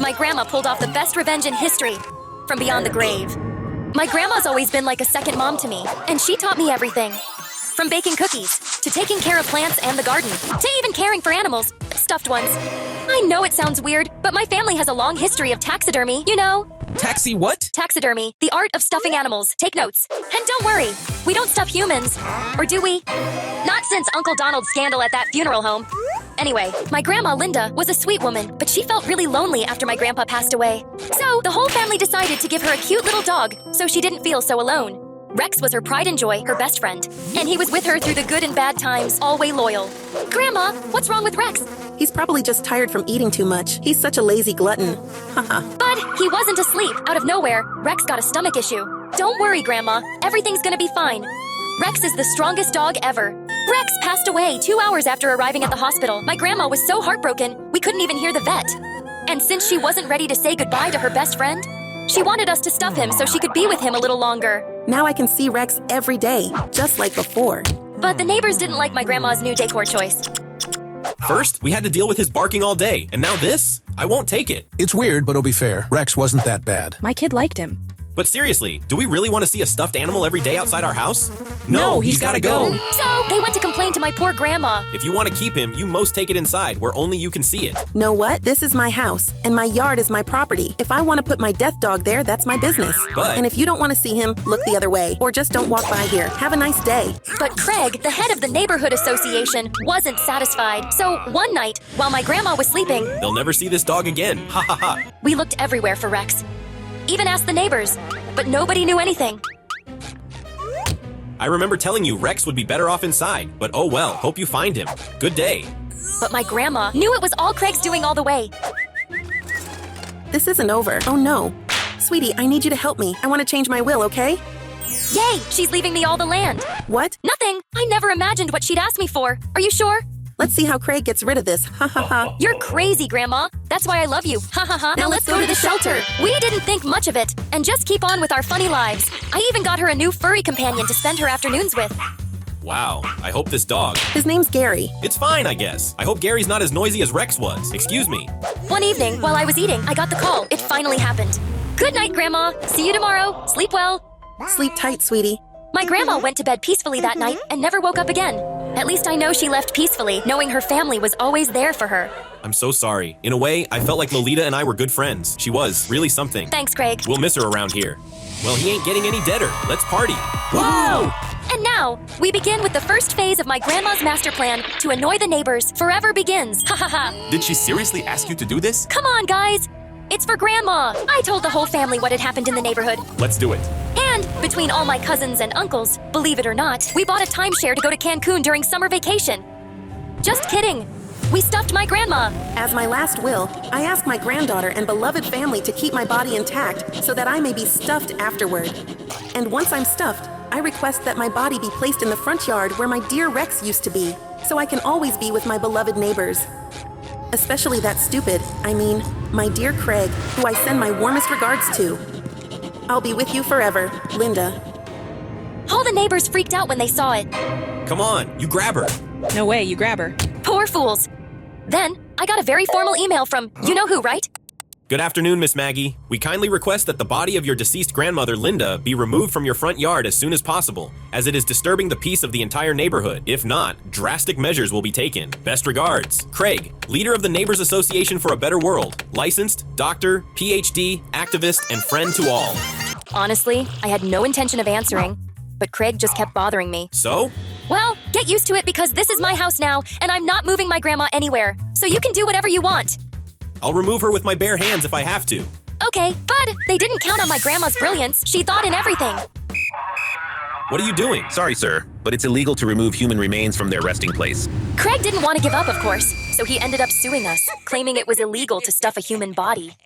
My grandma pulled off the best revenge in history from beyond the grave. My grandma's always been like a second mom to me, and she taught me everything. From baking cookies, to taking care of plants and the garden, to even caring for animals, stuffed ones. I know it sounds weird, but my family has a long history of taxidermy, you know? Taxi what? Taxidermy, the art of stuffing animals. Take notes. And don't worry, we don't stuff humans. Or do we? Not since Uncle Donald's scandal at that funeral home. Anyway, my grandma Linda was a sweet woman, but she felt really lonely after my grandpa passed away. So the whole family decided to give her a cute little dog so she didn't feel so alone. Rex was her pride and joy, her best friend. And he was with her through the good and bad times, always loyal. Grandma, what's wrong with Rex? He's probably just tired from eating too much. He's such a lazy glutton. Haha. But he wasn't asleep. Out of nowhere, Rex got a stomach issue. Don't worry, Grandma. Everything's gonna be fine. Rex is the strongest dog ever. Rex passed away 2 hours after arriving at the hospital. My grandma was so heartbroken, we couldn't even hear the vet. And since she wasn't ready to say goodbye to her best friend, she wanted us to stuff him so she could be with him a little longer. Now I can see Rex every day, just like before. But the neighbors didn't like my grandma's new decor choice. First, we had to deal with his barking all day, and now this? I won't take it. It's weird, but it'll be fair. Rex wasn't that bad. My kid liked him. But seriously, do we really want to see a stuffed animal every day outside our house? No, he's gotta go. So they went to complain to my poor grandma. If you want to keep him, you most take it inside, where only you can see it. Know what? This is my house, and my yard is my property. If I want to put my death dog there, that's my business. But- And if you don't want to see him, look the other way, or just don't walk by here. Have a nice day. But Craig, the head of the neighborhood association, wasn't satisfied. So one night, while my grandma was sleeping, They'll never see this dog again. Ha ha ha. we looked everywhere for Rex. Even asked the neighbors, but nobody knew anything. I remember telling you Rex would be better off inside, but oh well, hope you find him. Good day. But my grandma knew it was all Craig's doing all the way. This isn't over. Oh no. Sweetie, I need you to help me. I want to change my will, okay? Yay, she's leaving me all the land. What? Nothing. I never imagined what she'd ask me for. Are you sure? Let's see how Craig gets rid of this. Ha ha ha. You're crazy, Grandma. That's why I love you. Ha ha ha. Now let's go to the shelter. We didn't think much of it, and just keep on with our funny lives. I even got her a new furry companion to spend her afternoons with. Wow, I hope this dog. His name's Gary. It's fine, I guess. I hope Gary's not as noisy as Rex was. Excuse me. One evening, while I was eating, I got the call. It finally happened. Good night, Grandma. See you tomorrow. Sleep well. Sleep tight, sweetie. My grandma went to bed peacefully that night and never woke up again. At least I know she left peacefully, knowing her family was always there for her. I'm so sorry. In a way, I felt like Lolita and I were good friends. She was, really something. Thanks, Craig. We'll miss her around here. Well, he ain't getting any deader. Let's party. Whoa! And now, we begin with the first phase of my grandma's master plan to annoy the neighbors. Forever begins. Ha ha ha. Did she seriously ask you to do this? Come on, guys. It's for Grandma. I told the whole family what had happened in the neighborhood. Let's do it. And between all my cousins and uncles, believe it or not, we bought a timeshare to go to Cancun during summer vacation. Just kidding. We stuffed my grandma. As my last will, I ask my granddaughter and beloved family to keep my body intact so that I may be stuffed afterward. And once I'm stuffed, I request that my body be placed in the front yard where my dear Rex used to be, so I can always be with my beloved neighbors. Especially that stupid, my dear Craig, who I send my warmest regards to. I'll be with you forever, Linda. All the neighbors freaked out when they saw it. Come on, you grab her. No way, you grab her. Poor fools. Then, I got a very formal email from you-know-who, right? Good afternoon, Miss Maggie. We kindly request that the body of your deceased grandmother, Linda, be removed from your front yard as soon as possible, as it is disturbing the peace of the entire neighborhood. If not, drastic measures will be taken. Best regards, Craig, leader of the Neighbors Association for a Better World, licensed, doctor, PhD, activist, and friend to all. Honestly, I had no intention of answering, but Craig just kept bothering me. So? Well, get used to it because this is my house now, and I'm not moving my grandma anywhere, so you can do whatever you want. I'll remove her with my bare hands if I have to. Okay, but they didn't count on my grandma's brilliance. She thought in everything. What are you doing? Sorry, sir, but it's illegal to remove human remains from their resting place. Craig didn't want to give up, of course, so he ended up suing us, claiming it was illegal to stuff a human body.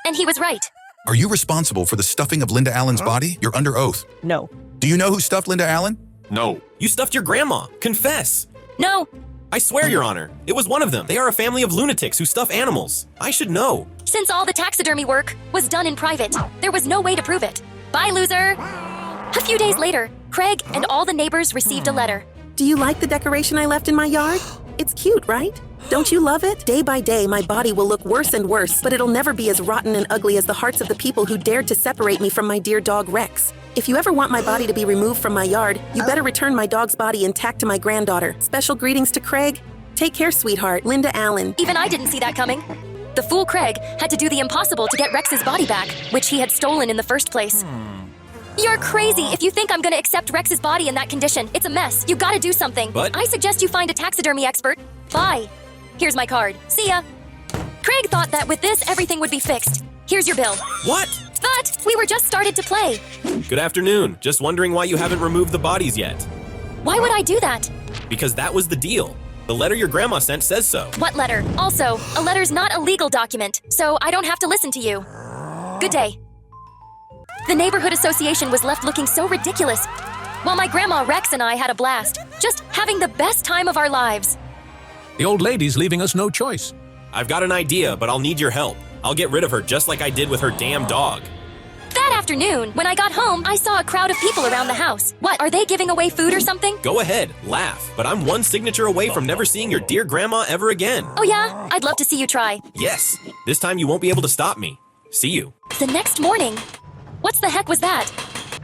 And he was right. Are you responsible for the stuffing of Linda Allen's body? You're under oath. No. Do you know who stuffed Linda Allen? No. You stuffed your grandma. Confess. No, I swear, Your Honor, it was one of them. They are a family of lunatics who stuff animals. I should know. since all the taxidermy work was done in private, there was no way to prove it. Bye, loser! A few days later, Craig and all the neighbors received a letter. Do you like the decoration I left in my yard? It's cute, right? Don't you love it? Day by day, my body will look worse and worse, but it'll never be as rotten and ugly as the hearts of the people who dared to separate me from my dear dog Rex. If you ever want my body to be removed from my yard, you better return my dog's body intact to my granddaughter. Special greetings to Craig. Take care, sweetheart. Linda Allen. Even I didn't see that coming. The fool Craig had to do the impossible to get Rex's body back, which he had stolen in the first place. You're crazy if you think I'm gonna accept Rex's body in that condition. It's a mess. You gotta do something. But I suggest you find a taxidermy expert. Bye. Here's my card. See ya. Craig thought that with this, everything would be fixed. Here's your bill. what? But we were just started to play. Good afternoon. Just wondering why you haven't removed the bodies yet. Why would I do that? Because that was the deal. The letter your grandma sent says so. What letter? Also, a letter's not a legal document, so I don't have to listen to you. Good day. The neighborhood association was left looking so ridiculous, while my grandma Rex and I had a blast, just having the best time of our lives. The old lady's leaving us no choice. I've got an idea, but I'll need your help. I'll get rid of her just like I did with her damn dog. That afternoon, when I got home, I saw a crowd of people around the house. What, are they giving away food or something? Go ahead, laugh, but I'm one signature away from never seeing your dear grandma ever again. Oh yeah? I'd love to see you try. Yes, this time you won't be able to stop me. See you. The next morning. What the heck was that?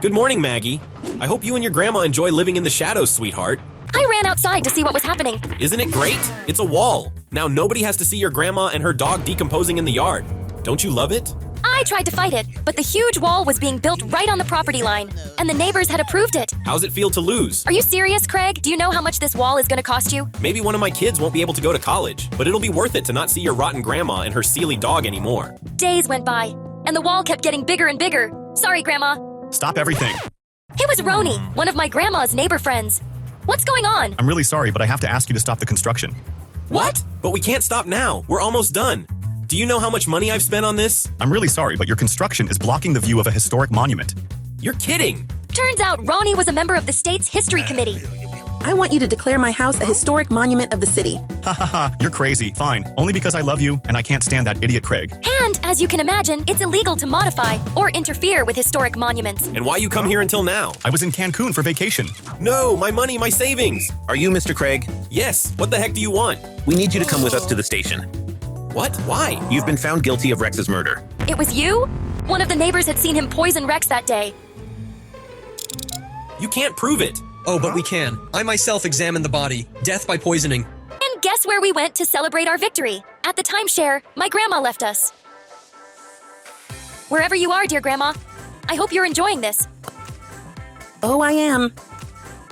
Good morning, Maggie. I hope you and your grandma enjoy living in the shadows, sweetheart. I ran outside to see what was happening. Isn't it great? It's a wall. Now nobody has to see your grandma and her dog decomposing in the yard. Don't you love it? I tried to fight it, but the huge wall was being built right on the property line, and the neighbors had approved it. How's it feel to lose? Are you serious, Craig? Do you know how much this wall is going to cost you? Maybe one of my kids won't be able to go to college, but it'll be worth it to not see your rotten grandma and her sealy dog anymore. Days went by, and the wall kept getting bigger and bigger. Sorry, Grandma. Stop everything. It was Roni, one of my grandma's neighbor friends. What's going on? I'm really sorry, but I have to ask you to stop the construction. What? But we can't stop now. We're almost done. Do you know how much money I've spent on this? I'm really sorry, but your construction is blocking the view of a historic monument. You're kidding. Turns out Ronnie was a member of the state's history committee. I want you to declare my house a historic monument of the city. Ha ha ha, you're crazy. Fine, only because I love you and I can't stand that idiot Craig. And, as you can imagine, it's illegal to modify or interfere with historic monuments. And why you come here until now? I was in Cancun for vacation. No, my money, my savings. Are you Mr. Craig? Yes, what the heck do you want? We need you to come with us to the station. What? Why? You've been found guilty of Rex's murder. It was you? One of the neighbors had seen him poison Rex that day. You can't prove it. Oh, but we can. I myself examined the body. Death by poisoning. And guess where we went to celebrate our victory? At the timeshare, my grandma left us. Wherever you are, dear grandma, I hope you're enjoying this. Oh, I am.